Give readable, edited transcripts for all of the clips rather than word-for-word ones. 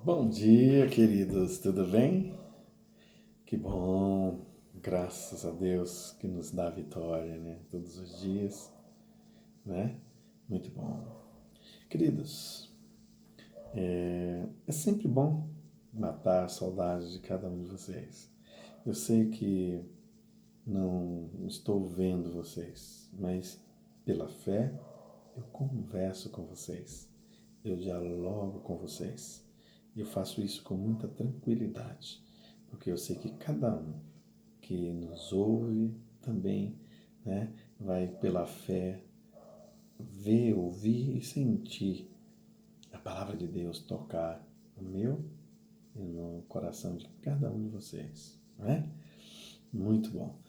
Bom dia, queridos, tudo bem? Que bom, graças a Deus que nos dá a vitória, né? Todos os dias, né? Muito bom. Queridos, é sempre bom matar a saudade de cada um de vocês. Eu sei que não estou vendo vocês, mas pela fé eu converso com vocês, eu dialogo com vocês. Eu faço isso com muita tranquilidade, porque eu sei que cada um que nos ouve também, né, vai pela fé ver, ouvir e sentir a palavra de Deus tocar no meu e no coração de cada um de vocês, não é? Muito bom.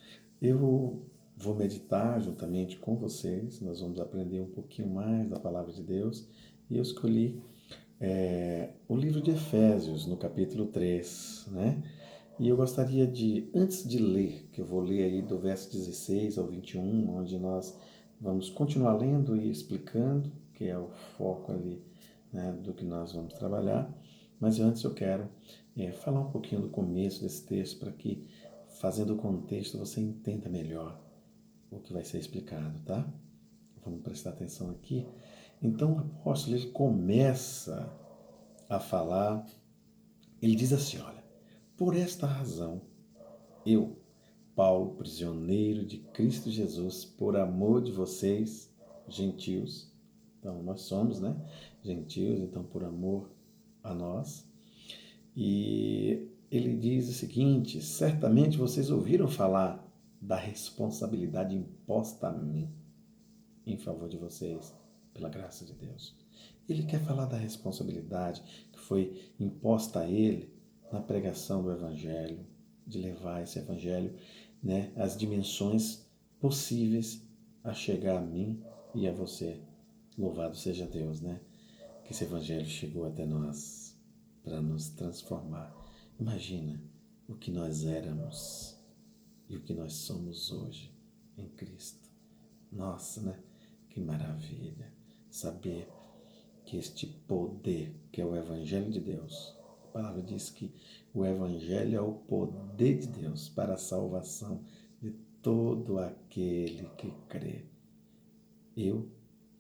Eu vou meditar juntamente com vocês, nós vamos aprender um pouquinho mais da palavra de Deus e eu escolhi o livro de Efésios, no capítulo 3, né? E eu gostaria de, antes de ler, que eu vou ler aí do verso 16 ao 21, onde nós vamos continuar lendo e explicando, que é o foco ali, né, do que nós vamos trabalhar. Mas antes eu quero falar um pouquinho do começo desse texto, para que, fazendo o contexto, você entenda melhor o que vai ser explicado, tá? Vamos prestar atenção aqui. Então o apóstolo ele começa a falar, ele diz assim, olha, por esta razão, eu, Paulo, prisioneiro de Cristo Jesus, por amor de vocês, gentios, então nós somos, né, gentios, então por amor a nós, e ele diz o seguinte, certamente vocês ouviram falar da responsabilidade imposta a mim, em favor de vocês, pela graça de Deus. Ele quer falar da responsabilidade que foi imposta a ele na pregação do Evangelho, de levar esse Evangelho, né, às dimensões possíveis a chegar a mim e a você. Louvado seja Deus, né? Que esse Evangelho chegou até nós para nos transformar. Imagina o que nós éramos e o que nós somos hoje em Cristo. Nossa, né? Que maravilha saber que este poder, que é o Evangelho de Deus, a palavra diz que o Evangelho é o poder de Deus para a salvação de todo aquele que crê. Eu,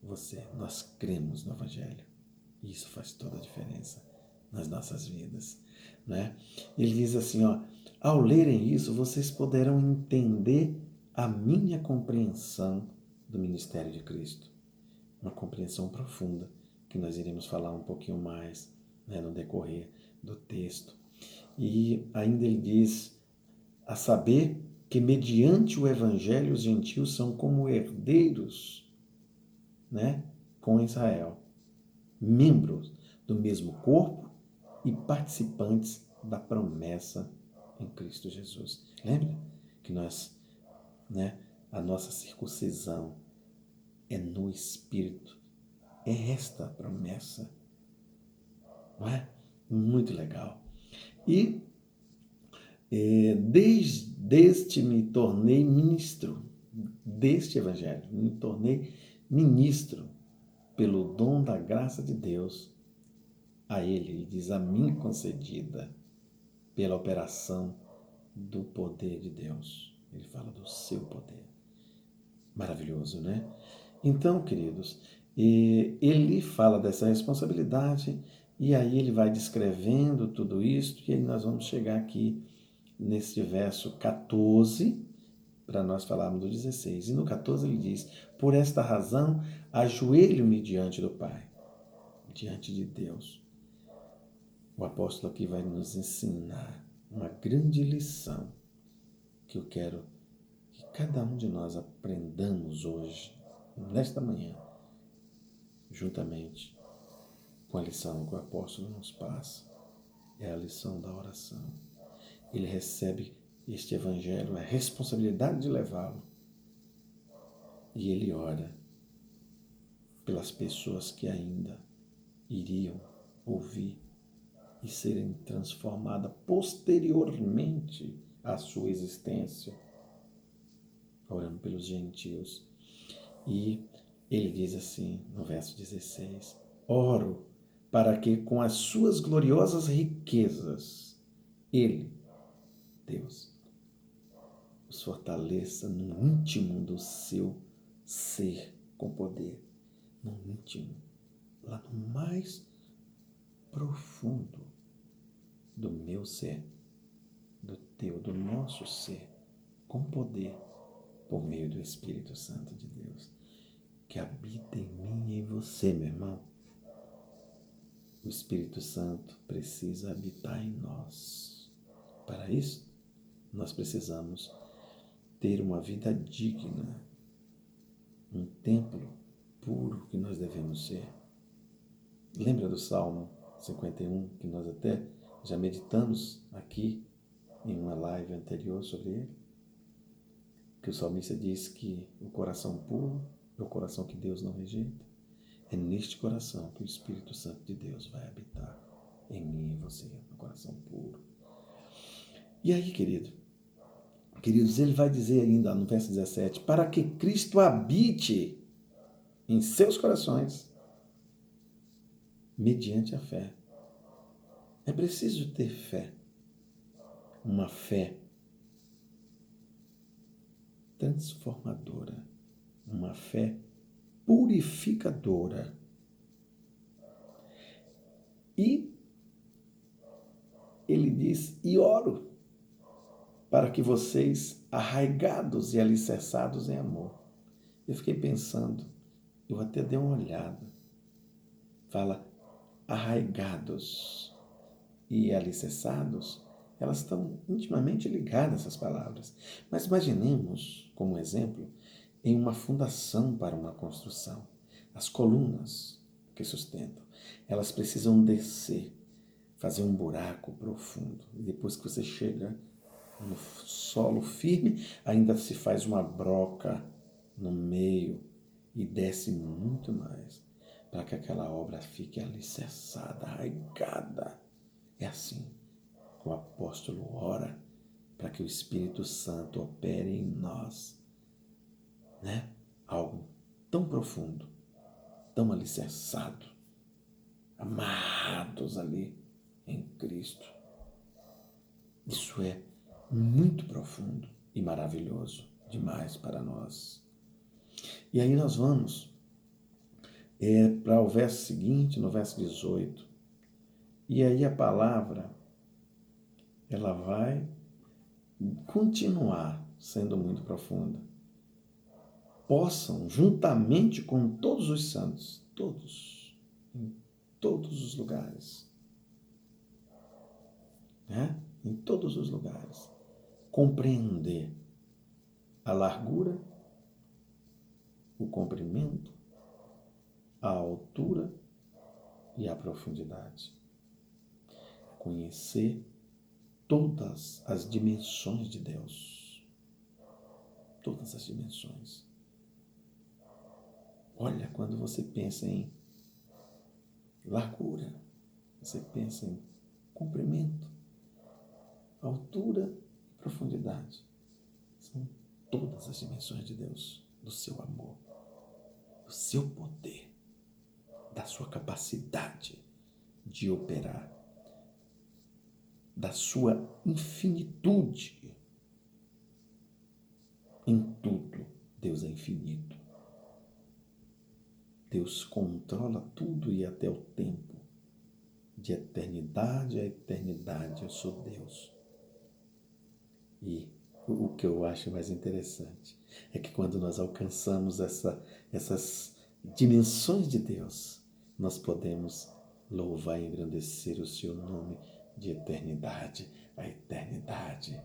você, nós cremos no Evangelho. E isso faz toda a diferença nas nossas vidas, né? Ele diz assim, ó, ao lerem isso, vocês poderão entender a minha compreensão do ministério de Cristo. Uma compreensão profunda, que nós iremos falar um pouquinho mais, né, no decorrer do texto. E ainda ele diz, a saber que mediante o evangelho os gentios são como herdeiros, né, com Israel, membros do mesmo corpo e participantes da promessa em Cristo Jesus. Lembra que nós, né, a nossa circuncisão é no Espírito. É esta a promessa, não é? Muito legal. E desde me tornei ministro deste Evangelho, me tornei ministro pelo dom da graça de Deus a ele diz a mim concedida pela operação do poder de Deus. Ele fala do seu poder. Maravilhoso, né? Então, queridos, ele fala dessa responsabilidade e aí ele vai descrevendo tudo isso e aí nós vamos chegar aqui nesse verso 14 para nós falarmos do 16. E no 14 ele diz, por esta razão ajoelho-me diante do Pai, diante de Deus. O apóstolo aqui vai nos ensinar uma grande lição que eu quero que cada um de nós aprendamos hoje, nesta manhã, juntamente com a lição que o apóstolo nos passa. É a lição da oração. Ele recebe este evangelho, a responsabilidade de levá-lo. E ele ora pelas pessoas que ainda iriam ouvir e serem transformadas posteriormente à sua existência, orando pelos gentios. E ele diz assim, no verso 16, oro para que com as suas gloriosas riquezas, Ele, Deus, os fortaleça no íntimo do seu ser com poder, no íntimo, lá no mais profundo do meu ser, do teu, do nosso ser, com poder, por meio do Espírito Santo de Deus, que habita em mim e em você, meu irmão. O Espírito Santo precisa habitar em nós. Para isso, nós precisamos ter uma vida digna, um templo puro que nós devemos ser. Lembra do Salmo 51, que nós até já meditamos aqui em uma live anterior sobre ele? Que o salmista diz que o coração puro é o coração que Deus não rejeita. É neste coração que o Espírito Santo de Deus vai habitar, em mim e em você, no coração puro. E aí, queridos, ele vai dizer ainda no verso 17, para que Cristo habite em seus corações, mediante a fé. É preciso ter fé, uma fé transformadora, uma fé purificadora. E ele diz, e oro para que vocês, arraigados e alicerçados em amor. Eu fiquei pensando, eu até dei uma olhada, fala arraigados e alicerçados, elas estão intimamente ligadas, essas palavras. Mas imaginemos, como exemplo, em uma fundação para uma construção. As colunas que sustentam, elas precisam descer, fazer um buraco profundo. E depois que você chega no solo firme, ainda se faz uma broca no meio e desce muito mais, para que aquela obra fique alicerçada, arraigada. É assim que o apóstolo ora para que o Espírito Santo opere em nós, né? Algo tão profundo, tão alicerçado, amarrados ali em Cristo. Isso é muito profundo e maravilhoso demais para nós. E aí nós vamos para o verso seguinte, no verso 18. E aí a palavra, ela vai continuar sendo muito profunda. Possam, juntamente com todos os santos, todos, em todos os lugares, né? Em todos os lugares, compreender a largura, o comprimento, a altura e a profundidade. Conhecer todas as dimensões de Deus. Todas as dimensões. Olha, quando você pensa em largura, você pensa em comprimento, altura e profundidade. São todas as dimensões de Deus, do seu amor, do seu poder, da sua capacidade de operar, da sua infinitude. Em tudo, Deus é infinito. Deus controla tudo e até o tempo. De eternidade a eternidade, eu sou Deus. E o que eu acho mais interessante é que quando nós alcançamos essas dimensões de Deus, nós podemos louvar e engrandecer o seu nome de eternidade a eternidade.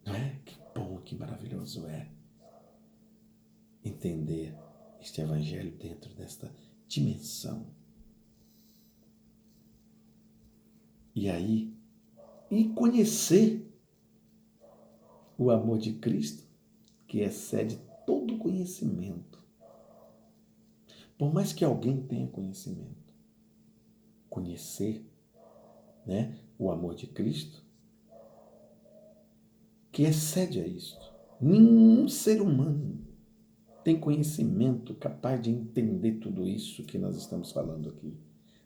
Não é? Que bom, que maravilhoso é entender este evangelho dentro desta dimensão. E aí, e conhecer o amor de Cristo, que excede todo conhecimento. Por mais que alguém tenha conhecimento, conhecer, né, o amor de Cristo, que excede a isto. Nenhum ser humano tem conhecimento capaz de entender tudo isso que nós estamos falando aqui.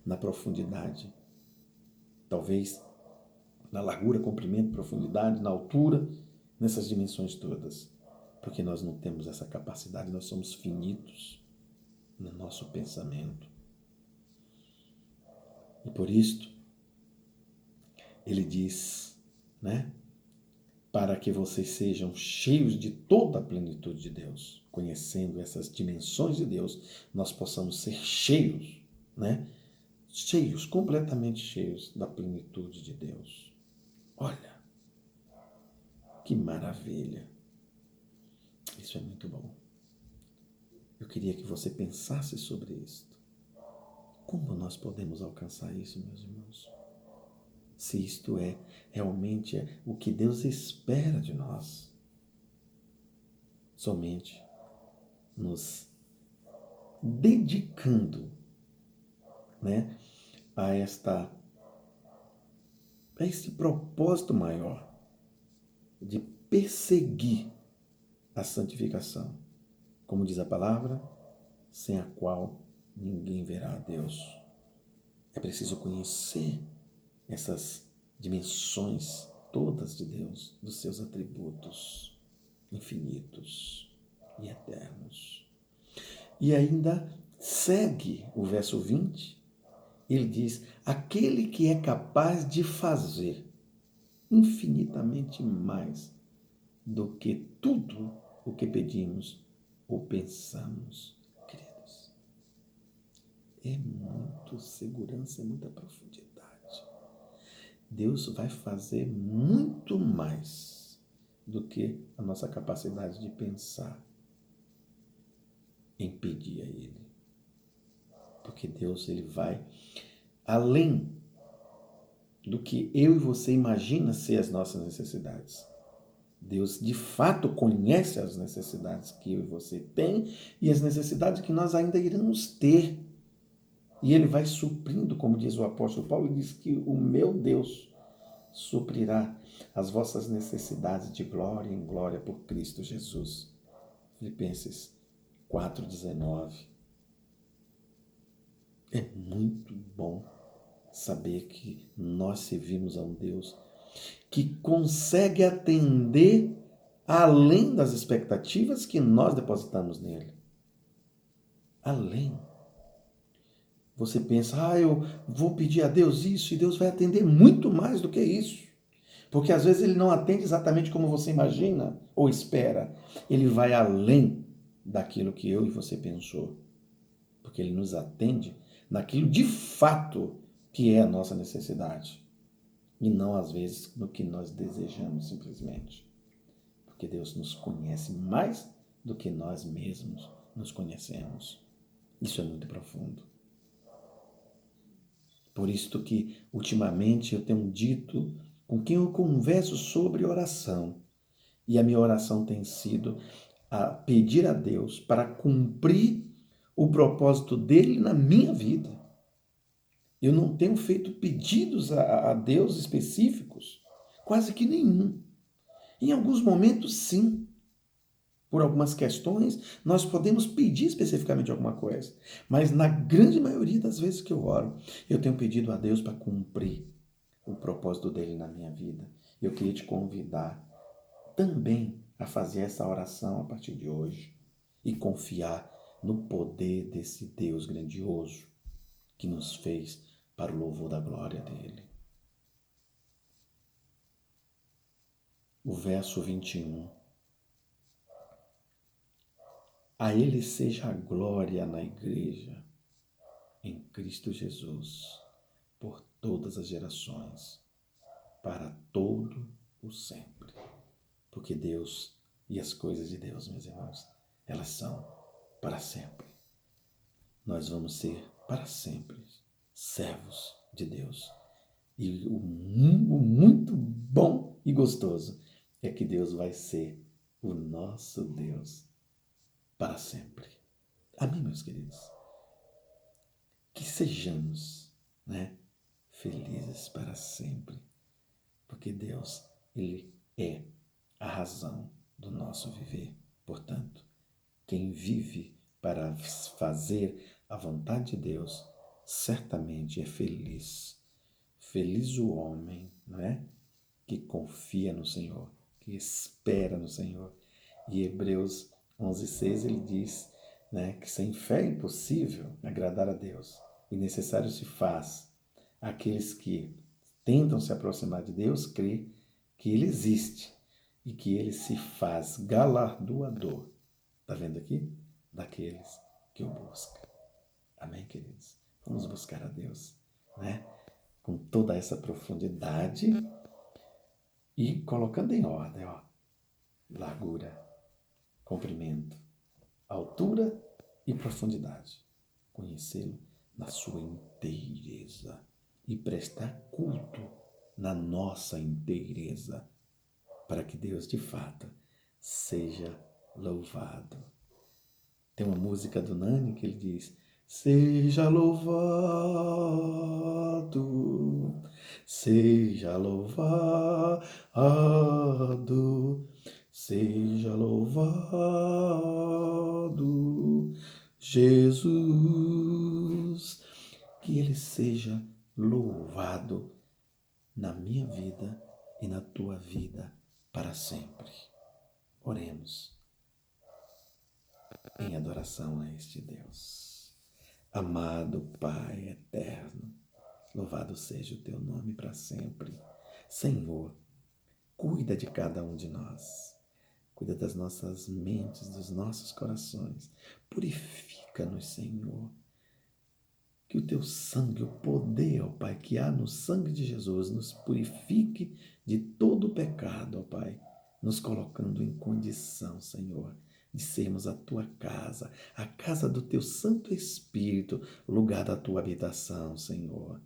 na profundidade, talvez na largura, comprimento, profundidade, na altura, nessas dimensões todas, porque nós não temos essa capacidade, nós somos finitos no nosso pensamento. E por isto, ele diz, né? Para que vocês sejam cheios de toda a plenitude de Deus, conhecendo essas dimensões de Deus, nós possamos ser cheios, né? Cheios, completamente cheios da plenitude de Deus. Olha, que maravilha! Isso é muito bom. Eu queria que você pensasse sobre isso. Como nós podemos alcançar isso, meus irmãos? Se isto é realmente o que Deus espera de nós. Somente nos dedicando, né, a esse propósito maior de perseguir a santificação. Como diz a palavra, sem a qual ninguém verá a Deus. É preciso conhecer essas dimensões todas de Deus, dos seus atributos infinitos e eternos. E ainda segue o verso 20, ele diz, aquele que é capaz de fazer infinitamente mais do que tudo o que pedimos ou pensamos. Queridos, é muito segurança, é muita profundidade. Deus vai fazer muito mais do que a nossa capacidade de pensar em pedir a Ele. Porque Deus, Ele vai além do que eu e você imagina ser as nossas necessidades. Deus, de fato, conhece as necessidades que eu e você tem e as necessidades que nós ainda iremos ter. E Ele vai suprindo, como diz o apóstolo Paulo, ele diz que o meu Deus suprirá as vossas necessidades de glória em glória por Cristo Jesus. Filipenses 4,19. É muito bom saber que nós servimos a um Deus que consegue atender além das expectativas que nós depositamos nele. Além. Você pensa, eu vou pedir a Deus isso e Deus vai atender muito mais do que isso. Porque às vezes ele não atende exatamente como você imagina ou espera. Ele vai além daquilo que eu e você pensou. Porque ele nos atende naquilo de fato que é a nossa necessidade. E não às vezes no que nós desejamos simplesmente. Porque Deus nos conhece mais do que nós mesmos nos conhecemos. Isso é muito profundo. Por isso que ultimamente eu tenho dito com quem eu converso sobre oração. E a minha oração tem sido a pedir a Deus para cumprir o propósito dele na minha vida. Eu não tenho feito pedidos a Deus específicos, quase que nenhum. Em alguns momentos, sim. Por algumas questões, nós podemos pedir especificamente alguma coisa. Mas na grande maioria das vezes que eu oro, eu tenho pedido a Deus para cumprir o propósito dele na minha vida. Eu queria te convidar também a fazer essa oração a partir de hoje e confiar no poder desse Deus grandioso que nos fez para o louvor da glória dele. O verso 21. A ele seja a glória na igreja, em Cristo Jesus, por todas as gerações, para todo o sempre. Porque Deus e as coisas de Deus, meus irmãos, elas são para sempre. Nós vamos ser para sempre servos de Deus. E o muito bom e gostoso é que Deus vai ser o nosso Deus para sempre. Amém, meus queridos? Que sejamos, né, felizes para sempre. Porque Deus, Ele é a razão do nosso viver. Portanto, quem vive para fazer a vontade de Deus certamente é feliz. Feliz o homem, não é? Que confia no Senhor, que espera no Senhor. E Hebreus 11:6 ele diz, né, que sem fé é impossível agradar a Deus. E necessário se faz aqueles que tentam se aproximar de Deus crer que Ele existe e que Ele se faz galardoador. Está vendo aqui? Daqueles que o buscam. Amém, queridos? Vamos buscar a Deus, né? Com toda essa profundidade e colocando em ordem, ó, largura, comprimento, altura e profundidade. Conhecê-lo na sua inteireza e prestar culto na nossa inteireza, para que Deus de fato seja louvado. Tem uma música do Nani que ele diz: seja louvado, seja louvado, seja louvado, Jesus, que Ele seja louvado na minha vida e na tua vida para sempre. Oremos em adoração a este Deus. Amado Pai eterno, louvado seja o teu nome para sempre. Senhor, cuida de cada um de nós. Cuida das nossas mentes, dos nossos corações. Purifica-nos, Senhor. Que o teu sangue, o poder, ó Pai, que há no sangue de Jesus, nos purifique de todo o pecado, ó Pai, nos colocando em condição, Senhor, de sermos a tua casa, a casa do teu Santo Espírito, lugar da tua habitação, Senhor,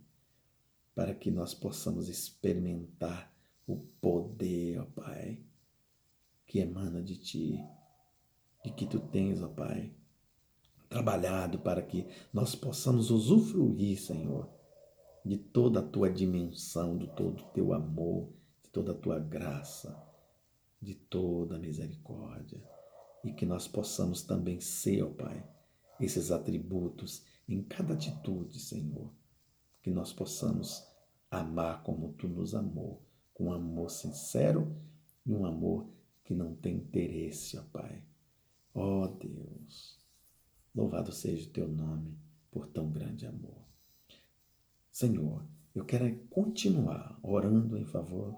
para que nós possamos experimentar o poder, ó Pai, que emana de ti e que tu tens, ó Pai, trabalhado para que nós possamos usufruir, Senhor, de toda a tua dimensão, de todo o teu amor, de toda a tua graça, de toda a misericórdia. E que nós possamos também ser, ó Pai, esses atributos em cada atitude, Senhor. Que nós possamos amar como tu nos amou, com um amor sincero e um amor que não tem interesse, ó Pai. Ó Deus, louvado seja o teu nome por tão grande amor. Senhor, eu quero continuar orando em favor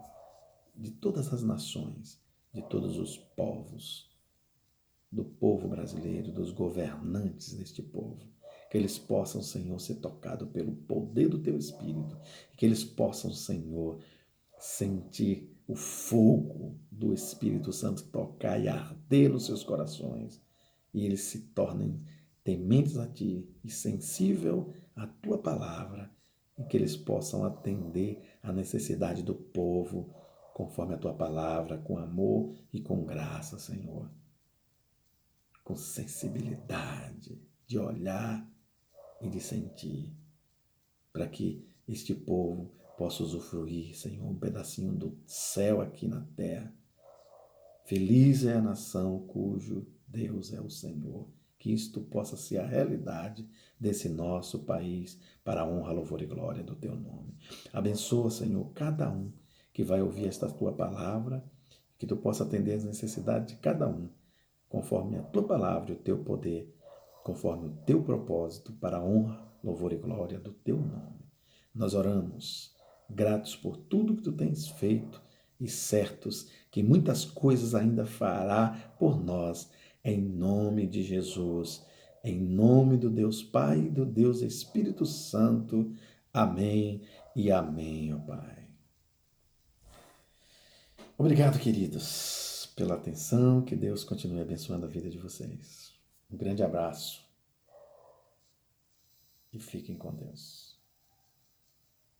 de todas as nações, de todos os povos, do povo brasileiro, dos governantes deste povo. Que eles possam, Senhor, ser tocados pelo poder do Teu Espírito. Que eles possam, Senhor, sentir o fogo do Espírito Santo tocar e arder nos seus corações. E eles se tornem tementes a Ti e sensível à Tua palavra. E que eles possam atender à necessidade do povo, conforme a Tua palavra, com amor e com graça, Senhor. Com sensibilidade de olhar e de sentir, para que este povo possa usufruir, Senhor, um pedacinho do céu aqui na terra. Feliz é a nação cujo Deus é o Senhor. Que isto possa ser a realidade desse nosso país, para a honra, louvor e glória do Teu nome. Abençoa, Senhor, cada um que vai ouvir esta Tua palavra, que Tu possa atender as necessidades de cada um, conforme a Tua palavra e o Teu poder, conforme o Teu propósito, para a honra, louvor e glória do Teu nome. Nós oramos, gratos por tudo que Tu tens feito e certos que muitas coisas ainda fará por nós, em nome de Jesus, em nome do Deus Pai e do Deus Espírito Santo. Amém e amém, ó Pai. Obrigado, queridos, pela atenção. Que Deus continue abençoando a vida de vocês. Um grande abraço e fiquem com Deus.